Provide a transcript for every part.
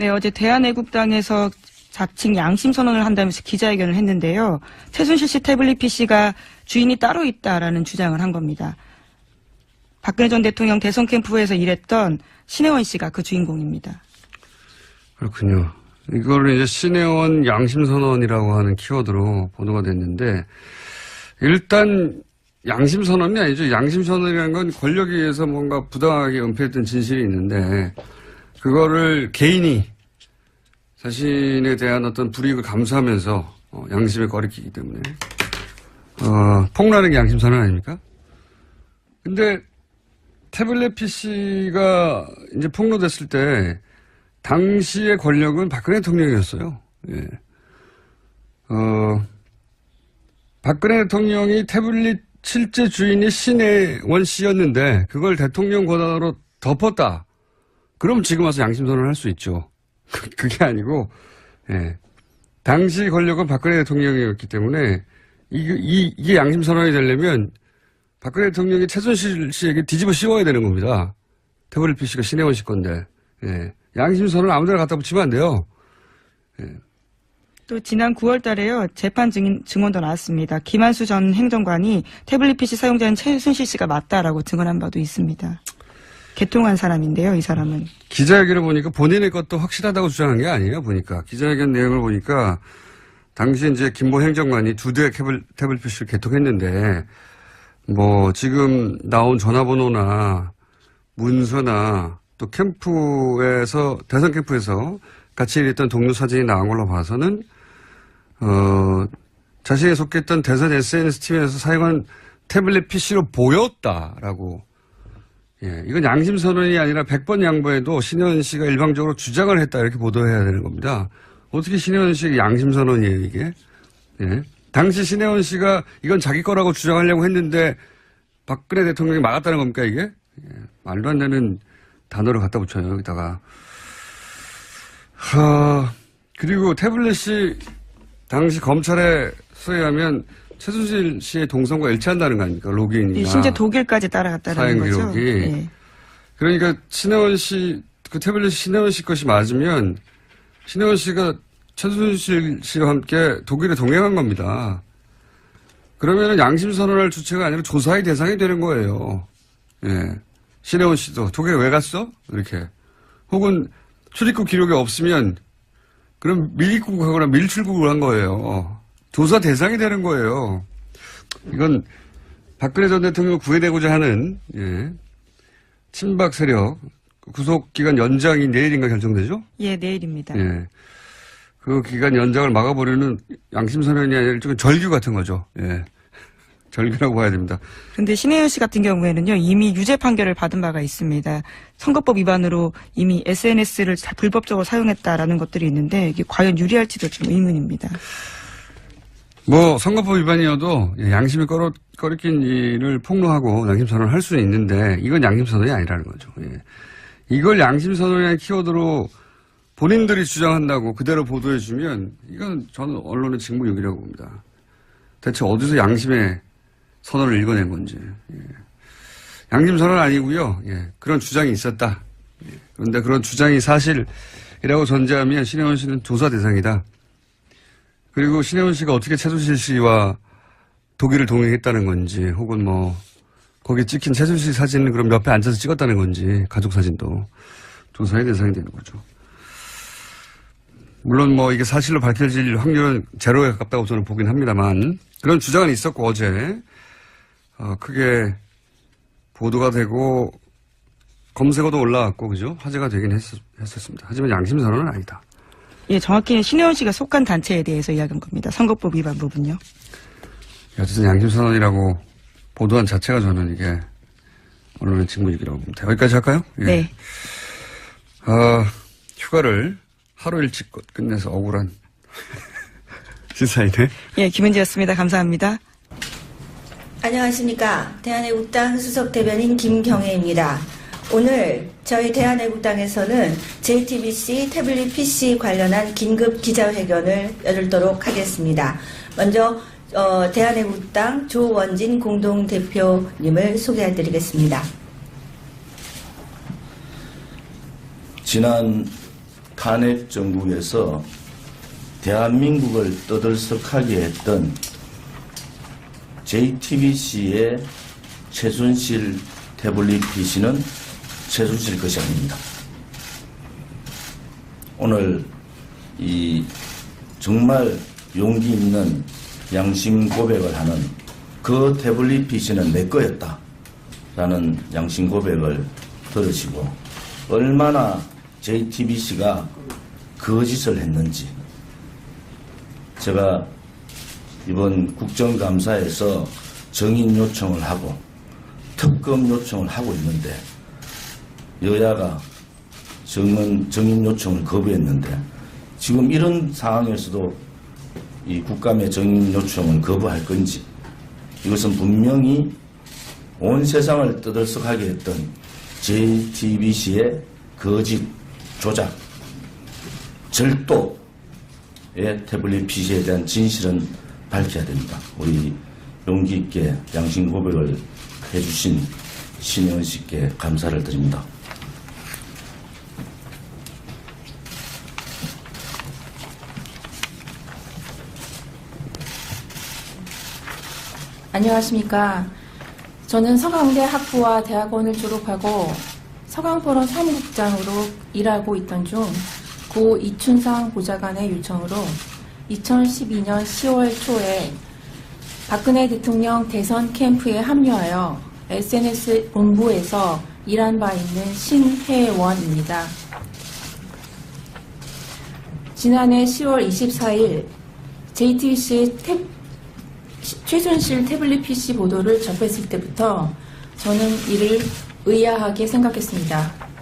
네, 어제 대한애국당에서 자칭 양심선언을 한다면서 기자회견을 했는데요. 최순실 씨 태블릿 PC가 주인이 따로 있다라는 주장을 한 겁니다. 박근혜 전 대통령 대선 캠프에서 일했던 신혜원 씨가 그 주인공입니다. 그렇군요. 이거를 이제 신혜원 양심선언이라고 하는 키워드로 보도가 됐는데, 일단 양심선언이 아니죠. 양심선언이라는 건 권력에 의해서 뭔가 부당하게 은폐했던 진실이 있는데, 그거를 개인이 자신에 대한 어떤 불이익을 감수하면서 양심에 거리끼기 때문에 폭로하는 게 양심선언 아닙니까? 근데 태블릿 PC가 이제 폭로됐을 때 당시의 권력은 박근혜 대통령이었어요. 예. 박근혜 대통령이 태블릿 실제 주인이 신혜원 씨였는데 그걸 대통령 권한으로 덮었다. 그럼 지금 와서 양심선언을 할 수 있죠. 그게 아니고, 예. 당시 권력은 박근혜 대통령이었기 때문에 이게 양심선언이 되려면 박근혜 대통령이 최순실 씨에게 뒤집어 씌워야 되는 겁니다. 태블릿 PC가 신혜원 씨 건데, 예. 양심선언을 아무데나 갖다 붙이면 안 돼요. 예. 또 지난 9월 달에요. 재판 증언도 나왔습니다. 김한수 전 행정관이 태블릿 PC 사용자인 최순실 씨가 맞다라고 증언한 바도 있습니다. 개통한 사람인데요, 이 사람은. 기자회견을 보니까 본인의 것도 확실하다고 주장한 게 아니에요, 보니까. 기자회견 내용을 보니까 당시 이제 김모 행정관이 2대의 태블릿 PC를 개통했는데, 뭐, 지금 나온 전화번호나 문서나 또 캠프에서, 대선 캠프에서 같이 일했던 동료 사진이 나온 걸로 봐서는, 자신이 속했던 대선 SNS 팀에서 사용한 태블릿 PC로 보였다라고. 예, 이건 양심선언이 아니라 100번 양보해도 신혜원 씨가 일방적으로 주장을 했다 이렇게 보도해야 되는 겁니다. 어떻게 신혜원 씨가 양심선언이에요 이게? 예. 당시 신혜원 씨가 이건 자기 거라고 주장하려고 했는데 박근혜 대통령이 막았다는 겁니까 이게? 예, 말도 안 되는 단어를 갖다 붙여요 여기다가. 그리고 태블릿이 당시 검찰에 수사하면 최순실 씨의 동선과 일치한다는 거 아닙니까? 로그인이나. 심지어 독일까지 따라갔다는 거죠. 사용 기록이. 네. 그러니까 신혜원 씨, 그 태블릿이 신혜원 씨 것이 맞으면 신혜원 씨가 최순실 씨와 함께 독일에 동행한 겁니다. 그러면은 양심선언할 주체가 아니라 조사의 대상이 되는 거예요. 예. 신혜원 씨도 독일에 왜 갔어? 이렇게. 혹은 출입국 기록이 없으면 그럼 밀입국하거나 밀출국을 한 거예요. 조사 대상이 되는 거예요. 이건 박근혜 전 대통령 구해내고자 하는 예, 친박 세력 구속기간 연장이 내일인가 결정되죠? 예, 내일입니다. 예, 그 기간 연장을 막아버리는 양심선언이 아니라 일종의 절규 같은 거죠. 예, 절규라고 봐야 됩니다. 그런데 신혜연 씨 같은 경우에는요, 이미 유죄 판결을 받은 바가 있습니다. 선거법 위반으로 이미 SNS를 불법적으로 사용했다라는 것들이 있는데 이게 과연 유리할지도 좀 의문입니다. 뭐 선거법 위반이어도 양심이 꺼리낀 일을 폭로하고 양심선언을 할 수는 있는데 이건 양심선언이 아니라는 거죠. 예. 이걸 양심선언이라는 키워드로 본인들이 주장한다고 그대로 보도해주면 이건 저는 언론의 직무유기라고 봅니다. 대체 어디서 양심의 선언을 읽어낸 건지. 예. 양심선언 아니고요. 예. 그런 주장이 있었다. 예. 그런데 그런 주장이 사실이라고 전제하면 신혜원 씨는 조사 대상이다. 그리고 신혜원 씨가 어떻게 최순실 씨와 독일을 동행했다는 건지, 혹은 뭐, 거기 찍힌 최순실 사진을 그럼 옆에 앉아서 찍었다는 건지, 가족 사진도 조사의 대상이 되는 거죠. 물론 뭐 이게 사실로 밝혀질 확률은 제로에 가깝다고 저는 보긴 합니다만, 그런 주장은 있었고, 어제, 크게 보도가 되고, 검색어도 올라왔고, 그죠? 화제가 되긴 했었습니다. 하지만 양심선언은 아니다. 예, 정확히는 신혜원 씨가 속한 단체에 대해서 이야기한 겁니다. 선거법 위반 부분요. 어쨌든 양심선언이라고 보도한 자체가 저는 이게 언론의 직무유기라고 봅니다. 여기까지 할까요? 예. 네. 휴가를 하루 일찍 끝내서 억울한 시사이네. 예, 김은지였습니다. 감사합니다. 안녕하십니까. 대한애국당 수석대변인 김경애입니다. 오늘 저희 대한애국당에서는 JTBC 태블릿 PC 관련한 긴급 기자회견을 열도록 하겠습니다. 먼저 대한애국당 조원진 공동대표님을 소개해드리겠습니다. 지난 탄핵 정국에서 대한민국을 떠들썩하게 했던 JTBC의 최순실 태블릿 PC는 최순실 것이 아닙니다. 오늘 이 정말 용기 있는 양심 고백을 하는 그 태블릿 PC는 내 거였다 라는 양심 고백을 들으시고 얼마나 JTBC가 거짓을 했는지 제가 이번 국정감사에서 정인 요청을 하고 특검 요청을 하고 있는데 여야가 정인 요청을 거부했는데 지금 이런 상황에서도 이 국감의 정인 요청을 거부할 건지 이것은 분명히 온 세상을 떠들썩하게 했던 JTBC의 거짓, 조작, 절도의 태블릿 PC에 대한 진실은 밝혀야 됩니다. 우리 용기 있게 양심 고백을 해주신 신혜원 씨께 감사를 드립니다. 안녕하십니까. 저는 서강대 학부와 대학원을 졸업하고 서강포럼 사무국장으로 일하고 있던 중 고 이춘상 보좌관의 요청으로 2012년 10월 초에 박근혜 대통령 대선 캠프에 합류하여 SNS 본부에서 일한 바 있는 신혜원입니다. 지난해 10월 24일 JTBC의 최순실 태블릿 PC 보도를 접했을 때부터 저는 이를 의아하게 생각했습니다.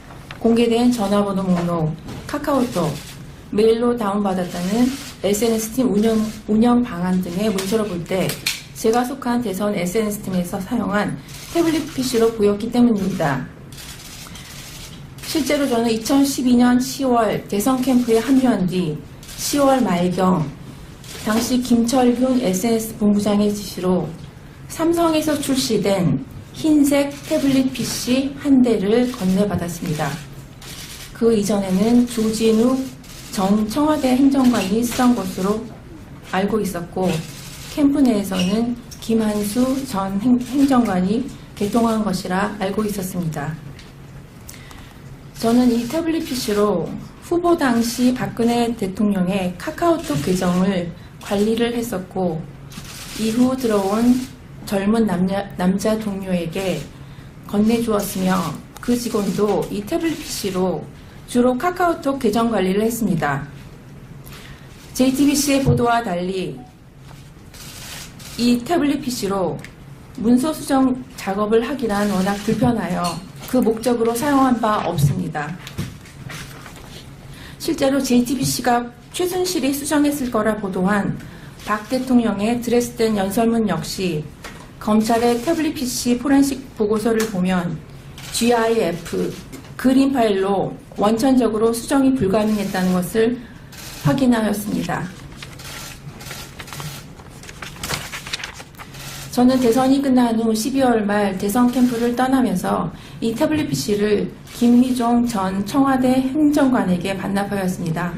공개된 전화번호 목록, 카카오톡, 메일로 다운받았다는 SNS팀 운영 방안 등의 문서를 볼 때 제가 속한 대선 SNS팀에서 사용한 태블릿 PC로 보였기 때문입니다. 실제로 저는 2012년 10월 대선 캠프에 합류한 뒤 10월 말경 당시 김철균 SNS 본부장의 지시로 삼성에서 출시된 흰색 태블릿 PC 한 대를 건네받았습니다. 그 이전에는 조진욱 전 청와대 행정관이 쓰던 것으로 알고 있었고 캠프 내에서는 김한수 전 행정관이 개통한 것이라 알고 있었습니다. 저는 이 태블릿 PC로 후보 당시 박근혜 대통령의 카카오톡 계정을 관리를 했었고 이후 들어온 젊은 남자 동료에게 건네주었으며 그 직원도 이 태블릿 PC로 주로 카카오톡 계정 관리를 했습니다. JTBC의 보도와 달리 이 태블릿 PC로 문서 수정 작업을 하기란 워낙 불편하여 그 목적으로 사용한 바 없습니다. 실제로 JTBC가 최순실이 수정했을 거라 보도한 박 대통령의 드레스덴 연설문 역시 검찰의 태블릿 PC 포렌식 보고서를 보면 GIF, 그림 파일로 원천적으로 수정이 불가능했다는 것을 확인하였습니다. 저는 대선이 끝난 후 12월 말 대선 캠프를 떠나면서 이 태블릿 PC를 김휘종 전 청와대 행정관에게 반납하였습니다.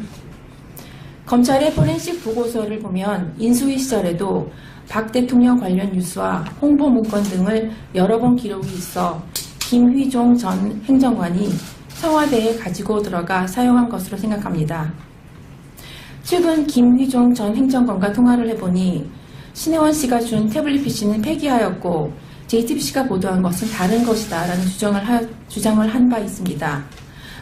검찰의 포렌식 보고서를 보면 인수위 시절에도 박 대통령 관련 뉴스와 홍보 문건 등을 여러 번 기록이 있어 김휘종 전 행정관이 청와대에 가지고 들어가 사용한 것으로 생각합니다. 최근 김휘종 전 행정관과 통화를 해보니 신혜원 씨가 준 태블릿 PC는 폐기하였고 JTBC가 보도한 것은 다른 것이다 라는 주장을 한 바 있습니다.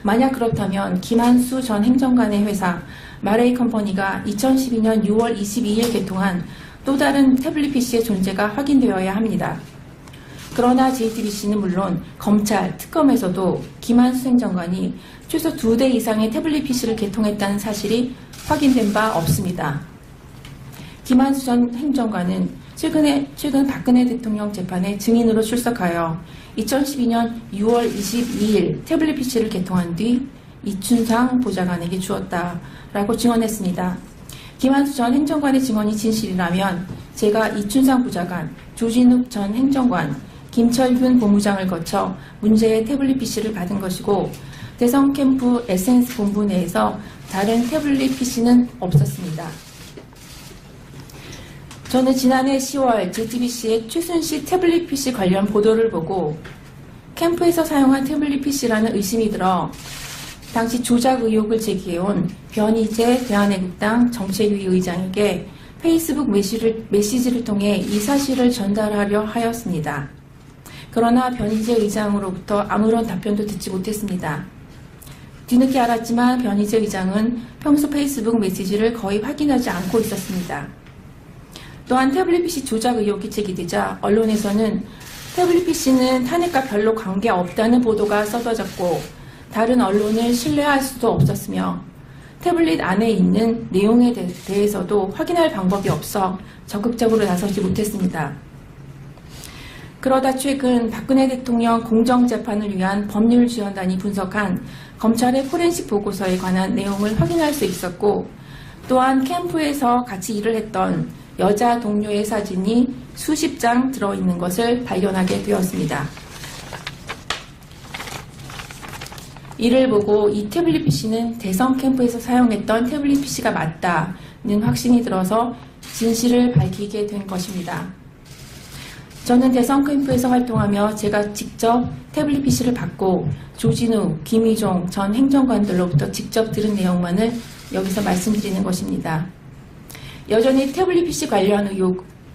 만약 그렇다면 김한수 전 행정관의 회사 마레이 컴퍼니가 2012년 6월 22일 개통한 또 다른 태블릿 PC의 존재가 확인되어야 합니다. 그러나 JTBC는 물론 검찰, 특검에서도 김한수 행정관이 최소 2대 이상의 태블릿 PC를 개통했다는 사실이 확인된 바 없습니다. 김한수 전 행정관은 최근 박근혜 대통령 재판에 증인으로 출석하여 2012년 6월 22일 태블릿 PC를 개통한 뒤 이춘상 보좌관에게 주었다라고 증언했습니다. 김한수 전 행정관의 증언이 진실이라면 제가 이춘상 보좌관, 조진욱 전 행정관, 김철균 본부장을 거쳐 문제의 태블릿 PC를 받은 것이고 대성 캠프 SNS 본부 내에서 다른 태블릿 PC는 없었습니다. 저는 지난해 10월 JTBC의 최순실 태블릿 PC 관련 보도를 보고 캠프에서 사용한 태블릿 PC라는 의심이 들어 당시 조작 의혹을 제기해온 변희재 대한애국당 정책위 의장에게 페이스북 메시지를 통해 이 사실을 전달하려 하였습니다. 그러나 변희재 의장으로부터 아무런 답변도 듣지 못했습니다. 뒤늦게 알았지만 변희재 의장은 평소 페이스북 메시지를 거의 확인하지 않고 있었습니다. 또한 태블릿 PC 조작 의혹이 제기되자 언론에서는 태블릿 PC는 탄핵과 별로 관계없다는 보도가 쏟아졌고 다른 언론을 신뢰할 수도 없었으며 태블릿 안에 있는 내용에 대해서도 확인할 방법이 없어 적극적으로 나서지 못했습니다. 그러다 최근 박근혜 대통령 공정재판을 위한 법률지원단이 분석한 검찰의 포렌식 보고서에 관한 내용을 확인할 수 있었고 또한 캠프에서 같이 일을 했던 여자 동료의 사진이 수십 장 들어있는 것을 발견하게 되었습니다. 이를 보고 이 태블릿 PC는 대성 캠프에서 사용했던 태블릿 PC가 맞다는 확신이 들어서 진실을 밝히게 된 것입니다. 저는 대성 캠프에서 활동하며 제가 직접 태블릿 PC를 받고 조진우, 김희종 전 행정관들로부터 직접 들은 내용만을 여기서 말씀드리는 것입니다. 여전히 태블릿 PC 관련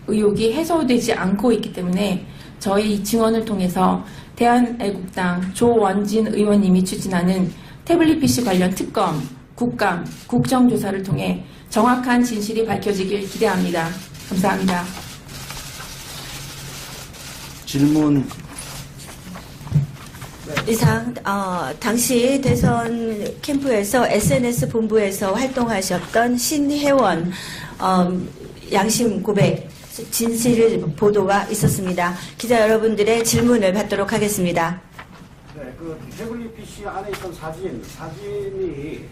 의혹이 해소되지 않고 있기 때문에 저희 이 증언을 통해서 대한애국당 조원진 의원님이 추진하는 태블릿 PC 관련 특검, 국감, 국정조사를 통해 정확한 진실이 밝혀지길 기대합니다. 감사합니다. 질문. 이상 당시 대선 캠프에서 SNS 본부에서 활동하셨던 신혜원 양심 고백 진실 보도가 있었습니다. 기자 여러분들의 질문을 받도록 하겠습니다. 네, 그 태블릿 PC 안에 있던 사진이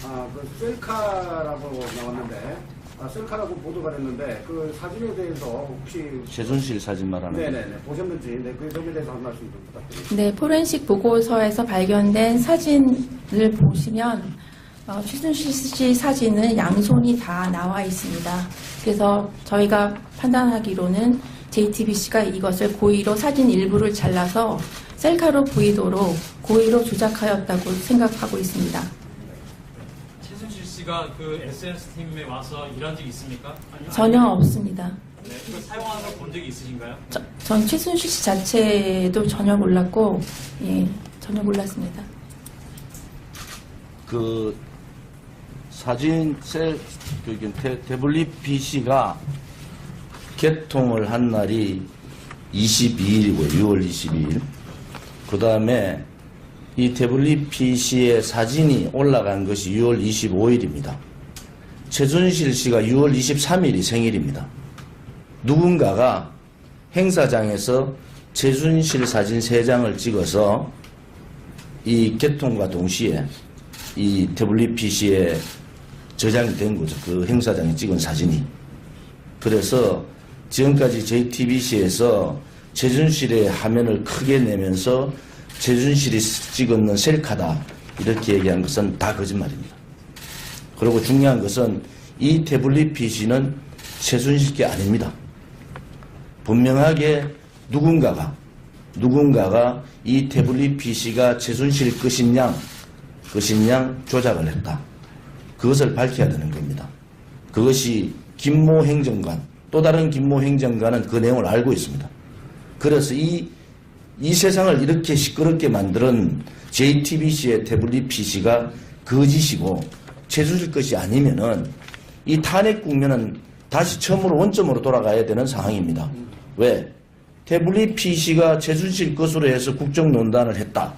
그 셀카라고 나왔는데 셀카라고 보도가 됐는데 그 사진에 대해서 혹시 최순실 사진 말하는 거예요? 네네네 보셨는지 그 점에 대해서 한 말씀 좀 부탁드립니다. 네, 포렌식 보고서에서 발견된 사진을 보시면 최순실 씨 사진은 양손이 다 나와 있습니다. 그래서 저희가 판단하기로는 JTBC가 이것을 고의로 사진 일부를 잘라서 셀카로 보이도록 고의로 조작하였다고 생각하고 있습니다. 최순실 씨가 그 SNS 팀에 와서 일한 적이 있습니까? 전혀 없습니다. 네, 이거 사용하는 걸 본 적이 있으신가요? 전 최순실 씨 자체도 전혀 몰랐고, 예, 전혀 몰랐습니다. 그 사진 태블릿 PC가 개통을 한 날이 22일이고요. 6월 22일. 그 다음에 이 태블릿 PC의 사진이 올라간 것이 6월 25일입니다. 최순실 씨가 6월 23일이 생일입니다. 누군가가 행사장에서 최순실 사진 3장을 찍어서 이 개통과 동시에 이 태블릿 PC에 저장이 된 거죠. 그 행사장에 찍은 사진이. 그래서 지금까지 JTBC에서 최순실의 화면을 크게 내면서 최순실이 찍었는 셀카다 이렇게 얘기한 것은 다 거짓말입니다. 그리고 중요한 것은 이 태블릿 PC는 최순실 게 아닙니다. 분명하게 누군가가 이 태블릿 PC가 최순실 것인 양 조작을 했다. 그것을 밝혀야 되는 겁니다. 그것이 김모 행정관, 또 다른 김모 행정관은 그 내용을 알고 있습니다. 그래서 이 세상을 이렇게 시끄럽게 만드는 JTBC의 태블릿 PC가 거짓이고 최순실 것이 아니면은 이 탄핵 국면은 다시 처음으로 원점으로 돌아가야 되는 상황입니다. 왜? 태블릿 PC가 최순실 것으로 해서 국정농단을 했다.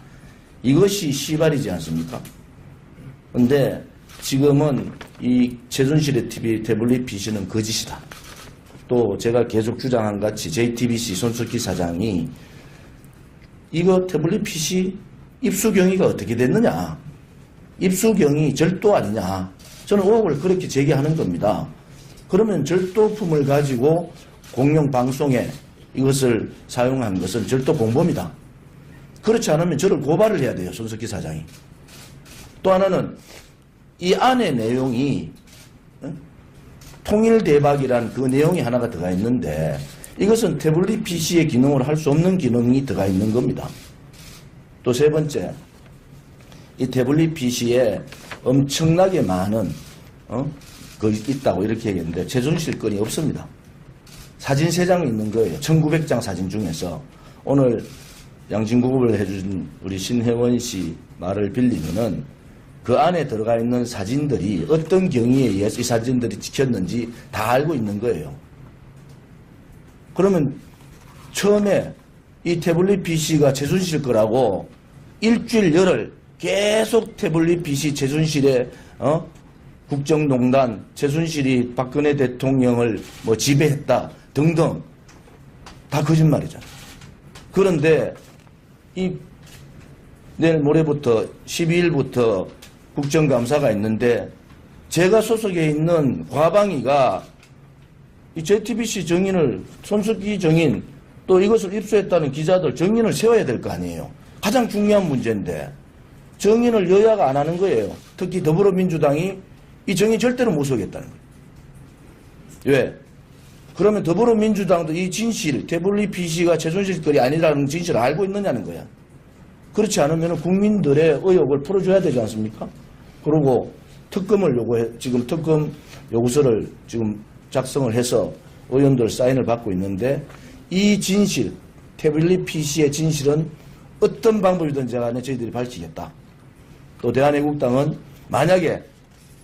이것이 시발이지 않습니까? 근데 지금은 이 최순실의 태블릿 PC는 거짓이다. 또 제가 계속 주장한 같이 JTBC 손석희 사장이 이거 태블릿 PC 입수 경위가 어떻게 됐느냐. 입수 경위 절도 아니냐. 저는 의혹을 그렇게 제기하는 겁니다. 그러면 절도품을 가지고 공영방송에 이것을 사용한 것은 절도 공범이다. 그렇지 않으면 저를 고발을 해야 돼요. 손석희 사장이. 또 하나는 이 안에 내용이 통일대박이란 그 내용이 하나가 들어가 있는데 이것은 태블릿 PC의 기능을 할 수 없는 기능이 들어가 있는 겁니다. 또 세 번째, 이 태블릿 PC에 엄청나게 많은 있다고 이렇게 얘기했는데 최순실 건이 없습니다. 사진 3장 있는 거예요. 1900장 사진 중에서 오늘 양심구급을 해준 우리 신혜원 씨 말을 빌리면은 그 안에 들어가 있는 사진들이 어떤 경위에 의해서 이 사진들이 찍혔는지 다 알고 있는 거예요. 그러면 처음에 이 태블릿 PC가 최순실 거라고 일주일 열흘 계속 태블릿 PC 최순실의 국정농단, 최순실이 박근혜 대통령을 뭐 지배했다 등등 다 거짓말이잖아요. 그런데 내일 모레부터 12일부터 국정감사가 있는데 제가 소속해 있는 과방위가 이 JTBC 정인을 손석희 정인 또 이것을 입수했다는 기자들 정인을 세워야 될 거 아니에요. 가장 중요한 문제인데 정인을 여야가 안 하는 거예요. 특히 더불어민주당이 이 정인 절대로 못 서겠다는 거예요. 왜? 그러면 더불어민주당도 이 진실, 태블릿 PC가 최순실 거리 아니라는 진실을 알고 있느냐는 거야. 그렇지 않으면 국민들의 의혹을 풀어줘야 되지 않습니까? 그리고 특검을 지금 특검 요구서를 지금 작성을 해서 의원들 사인을 받고 있는데 이 진실, 태블릿 PC의 진실은 어떤 방법이든지 간에 저희들이 밝히겠다. 또 대한애국당은 만약에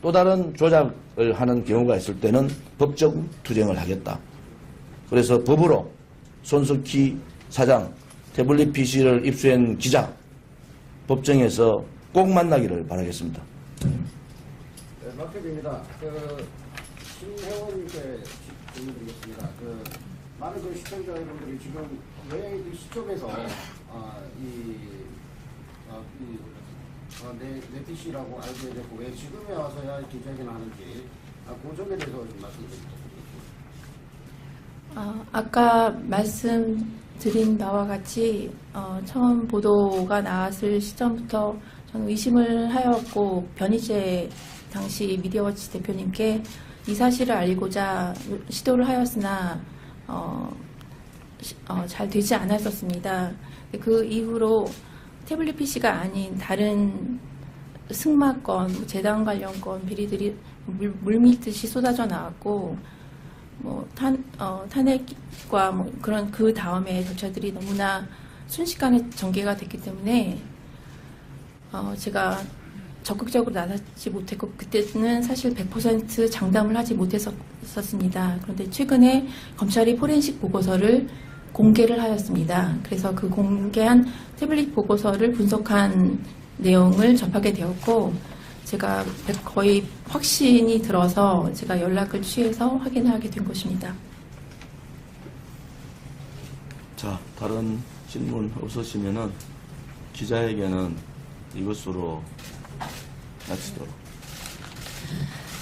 또 다른 조작을 하는 경우가 있을 때는 법적 투쟁을 하겠다. 그래서 법으로 손석희 사장, 태블릿 PC를 입수한 기자, 법정에서 꼭 만나기를 바라겠습니다. 네, 박대표입니다. 신혜원님께 질문드리겠습니다. 많은 시청자 여러분들이 지금 왜 이 시점에서 내 PC라고 알게 됐고 왜 지금에 와서야 기자회견을 하는지 그 점에 대해서 좀 말씀드리겠습니다. 아까 말씀드린 바와 같이 처음 보도가 나왔을 시점부터 저는 의심을 하였고 변희재 당시 미디어워치 대표님께 이 사실을 알리고자 시도를 하였으나 잘 되지 않았었습니다. 그 이후로 태블릿 PC가 아닌 다른 승마건, 재단 관련 건 비리들이 물밀듯이 쏟아져 나왔고 탄핵과 그런 그 다음에 절차들이 너무나 순식간에 전개가 됐기 때문에 제가 적극적으로 나서지 못했고 그때는 사실 100% 장담을 하지 못했었습니다. 그런데 최근에 검찰이 포렌식 보고서를 공개를 하였습니다. 그래서 그 공개한 태블릿 보고서를 분석한 내용을 접하게 되었고 제가 거의 확신이 들어서 제가 연락을 취해서 확인하게 된 것입니다. 자, 다른 질문 없으시면은 기자회견은 이것으로 마치도록.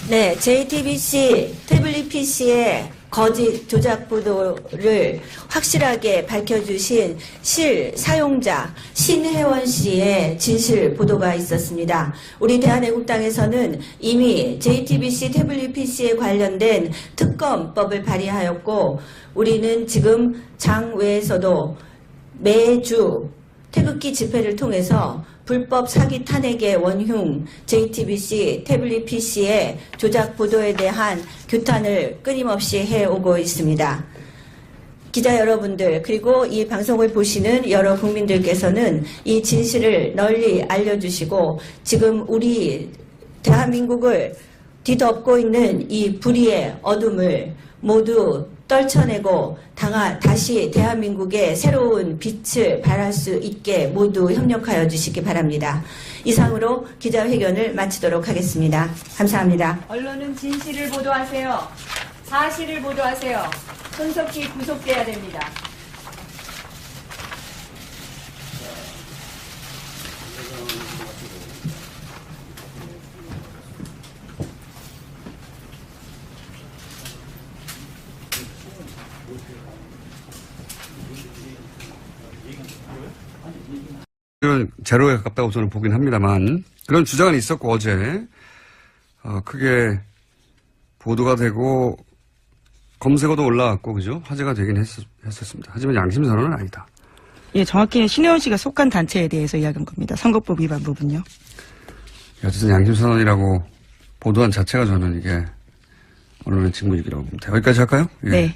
네, JTBC 태블릿 PC의 거짓 조작 보도를 확실하게 밝혀주신 사용자 신혜원 씨의 진실 보도가 있었습니다. 우리 대한애국당에서는 이미 JTBC 태블릿 PC에 관련된 특검법을 발의하였고 우리는 지금 장외에서도 매주 태극기 집회를 통해서 불법 사기 탄핵의 원흉 JTBC 태블릿 PC의 조작 보도에 대한 규탄을 끊임없이 해오고 있습니다. 기자 여러분들 그리고 이 방송을 보시는 여러 국민들께서는 이 진실을 널리 알려주시고 지금 우리 대한민국을 뒤덮고 있는 이 불의의 어둠을 모두 떨쳐내고 다시 대한민국의 새로운 빛을 발할 수 있게 모두 협력하여 주시기 바랍니다. 이상으로 기자회견을 마치도록 하겠습니다. 감사합니다. 언론은 진실을 보도하세요. 사실을 보도하세요. 손석희 구속돼야 됩니다. 이건 제로에 가깝다고 저는 보긴 합니다만 그런 주장은 있었고 어제 크게 보도가 되고 검색어도 올라왔고 그죠? 화제가 되긴 했었습니다. 하지만 양심 선언은 아니다. 예, 정확히는 신혜원 씨가 속한 단체에 대해서 이야기한 겁니다. 선거법 위반 부분요. 어쨌든 양심 선언이라고 보도한 자체가 저는 이게 언론의 직무유기라고 봅니다. 여기까지 할까요? 예. 네.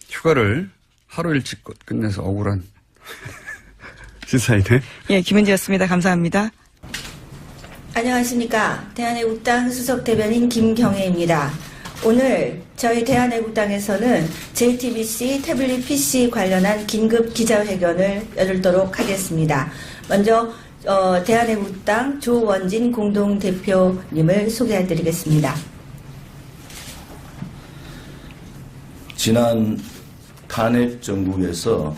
휴가를 하루 일찍 끝내서 억울한 시사이네. 예, 김은지였습니다. 감사합니다. 안녕하십니까. 대한애국당 수석 대변인 김경애입니다. 오늘 저희 대한애국당에서는 JTBC 태블릿 PC 관련한 긴급 기자회견을 열도록 하겠습니다. 먼저 대한애국당 조원진 공동대표님을 소개해드리겠습니다. 지난 탄핵 정국에서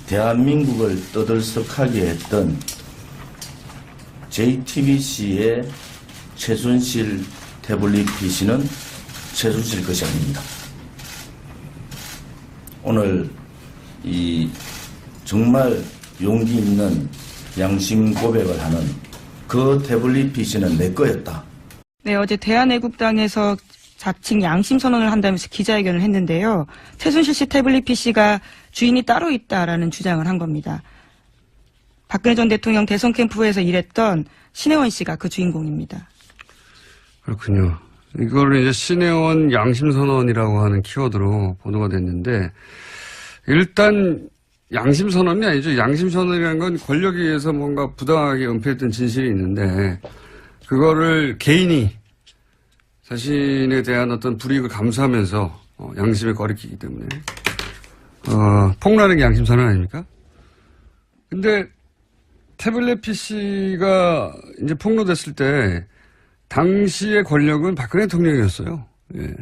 대한민국을 떠들썩하게 했던 JTBC의 최순실 태블릿 PC는 최순실 것이 아닙니다. 오늘 이 정말 용기 있는 양심 고백을 하는 그 태블릿 PC는 내 거였다. 네, 어제 대한애국당에서 자칭 양심 선언을 한다면서 기자회견을 했는데요. 최순실 씨 태블릿 PC가 주인이 따로 있다라는 주장을 한 겁니다. 박근혜 전 대통령 대선 캠프에서 일했던 신혜원 씨가 그 주인공입니다. 그렇군요. 이거를 이제 신혜원 양심선언이라고 하는 키워드로 보도가 됐는데, 일단 양심선언이 아니죠. 양심선언이라는 건 권력에 의해서 뭔가 부당하게 은폐했던 진실이 있는데, 그거를 개인이 자신에 대한 어떤 불이익을 감수하면서 양심에 꺼리키기 때문에 폭로하는 게 양심선언 아닙니까? 근데 태블릿 PC가 이제 폭로됐을 때 당시의 권력은 박근혜 대통령이었어요. 예.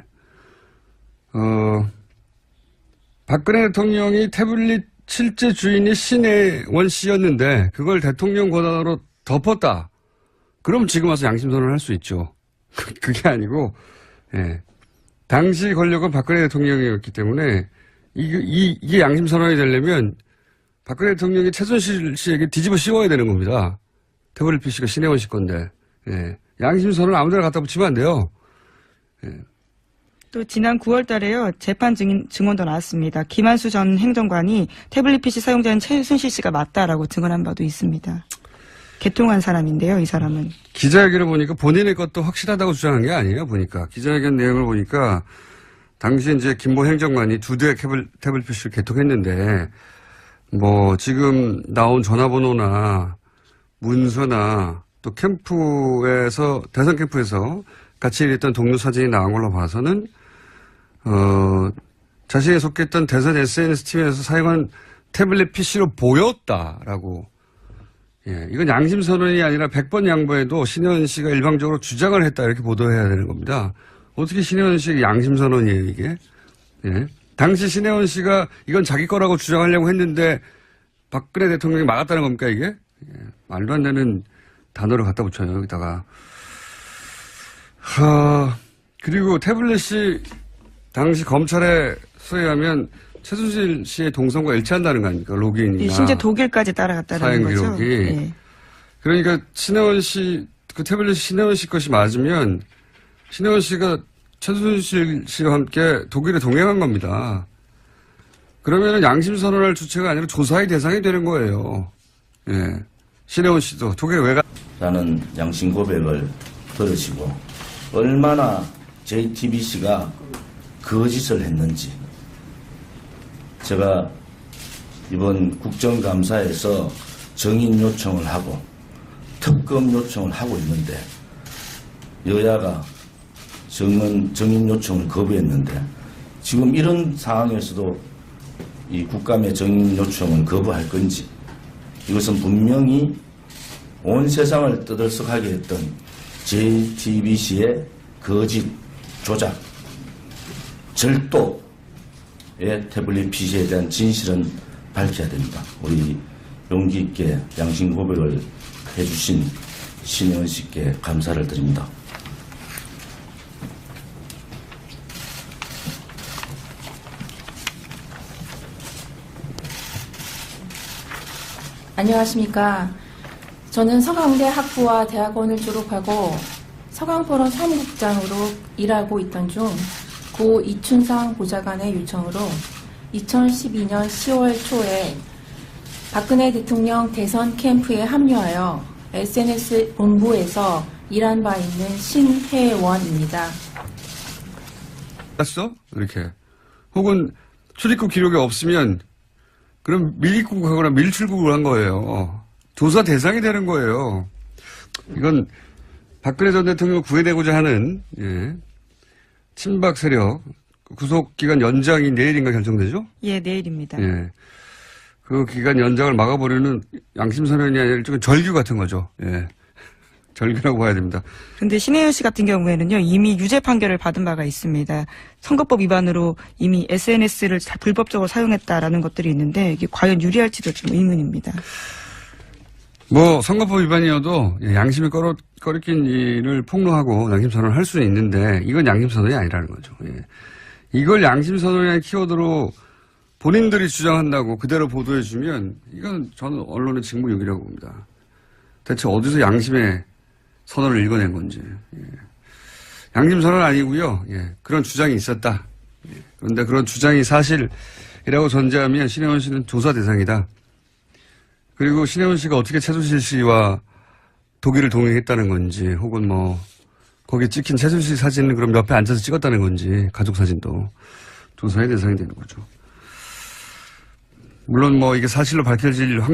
박근혜 대통령이 태블릿 실제 주인이 신혜원 씨였는데 그걸 대통령 권한으로 덮었다. 그럼 지금 와서 양심선언을 할 수 있죠. 그게 아니고, 예. 당시 권력은 박근혜 대통령이었기 때문에 이게 양심선언이 되려면 박근혜 대통령이 최순실 씨에게 뒤집어 씌워야 되는 겁니다. 태블릿 PC가 신혜원 씨 건데, 예. 양심선언을 아무데나 갖다 붙이면 안 돼요. 예. 또 지난 9월 달에요. 재판 증언도 나왔습니다. 김한수 전 행정관이 태블릿 PC 사용자인 최순실 씨가 맞다라고 증언한 바도 있습니다. 개통한 사람인데요, 이 사람은. 기자회견을 보니까 본인의 것도 확실하다고 주장한 게 아니에요, 보니까. 기자회견 내용을 보니까 당시 이제 김모 행정관이 2대의 태블릿 PC를 개통했는데 뭐 지금 나온 전화번호나 문서나 또 캠프에서 대선 캠프에서 같이 일했던 동료 사진이 나온 걸로 봐서는 자신이 속했던 대선 SNS 팀에서 사용한 태블릿 PC로 보였다라고. 예, 이건 양심 선언이 아니라 100번 양보해도 신혜원 씨가 일방적으로 주장을 했다 이렇게 보도해야 되는 겁니다. 어떻게 신혜원 씨의 양심 선언이에요, 이게? 예. 당시 신혜원 씨가 이건 자기 거라고 주장하려고 했는데 박근혜 대통령이 막았다는 겁니까, 이게? 예, 말도 안 되는 단어를 갖다 붙여요, 여기다가. 그리고 태블릿이 당시 검찰에 수해하면 최순실 씨의 동선과 일치한다는 거 아닙니까? 로그인이나. 심지어 독일까지 따라갔다는 거죠. 사행 기록이. 예. 그러니까 신혜원 씨, 그 태블릿이 신혜원 씨 것이 맞으면 신혜원 씨가 최순실 씨와 함께 독일에 동행한 겁니다. 그러면은 양심 선언할 주체가 아니라 조사의 대상이 되는 거예요. 예. 신혜원 씨도 독일에 왜 가? 라는 양심 고백을 들으시고 얼마나 JTBC가 거짓을 했는지 제가 이번 국정감사에서 정인 요청을 하고 특검 요청을 하고 있는데 여야가 정인 요청을 거부했는데 지금 이런 상황에서도 이 국감의 정인 요청을 거부할 건지 이것은 분명히 온 세상을 떠들썩하게 했던 JTBC의 거짓, 조작, 절도의 태블릿 PC에 대한 진실은 밝혀야 됩니다. 우리 용기 있게 양심 고백을 해주신 신혜원 씨께 감사를 드립니다. 안녕하십니까. 저는 서강대 학부와 대학원을 졸업하고 서강포럼 사무국장으로 일하고 있던 중 고 이춘상 보좌관의 요청으로 2012년 10월 초에 박근혜 대통령 대선 캠프에 합류하여 SNS 본부에서 일한 바 있는 신혜원입니다. 봤어? 이렇게. 혹은 출입국 기록이 없으면 그럼 밀입국하거나 밀출국을 한 거예요. 조사 대상이 되는 거예요. 이건 박근혜 전 대통령을 구해내고자 하는 친박 세력 구속기간 연장이 내일인가 결정되죠? 예, 내일입니다. 예. 그 기간 연장을 막아버리는 양심선언이 아니라 일종의 절규 같은 거죠. 예. 절규라고 봐야 됩니다. 그런데 신혜윤 씨 같은 경우에는요, 이미 유죄 판결을 받은 바가 있습니다. 선거법 위반으로 이미 SNS를 불법적으로 사용했다라는 것들이 있는데 이게 과연 유리할지도 좀 의문입니다. 뭐 선거법 위반이어도 양심이 꺼리낀 일을 폭로하고 양심선언을 할 수는 있는데 이건 양심선언이 아니라는 거죠. 예. 이걸 양심선언이라는 키워드로 본인들이 주장한다고 그대로 보도해주면 이건 저는 언론의 직무유기라고 봅니다. 대체 어디서 양심의 선언을 읽어낸 건지. 예. 양심선언 아니고요. 예. 그런 주장이 있었다. 예. 그런데 그런 주장이 사실이라고 전제하면 신혜원 씨는 조사 대상이다. 그리고 신혜원 씨가 어떻게 최순실 씨와 독일을 동행했다는 건지 혹은 뭐 거기 찍힌 최순실 사진을 그럼 옆에 앉아서 찍었다는 건지 가족 사진도 조사의 대상이 되는 거죠. 물론 뭐 이게 사실로 밝혀질 확률이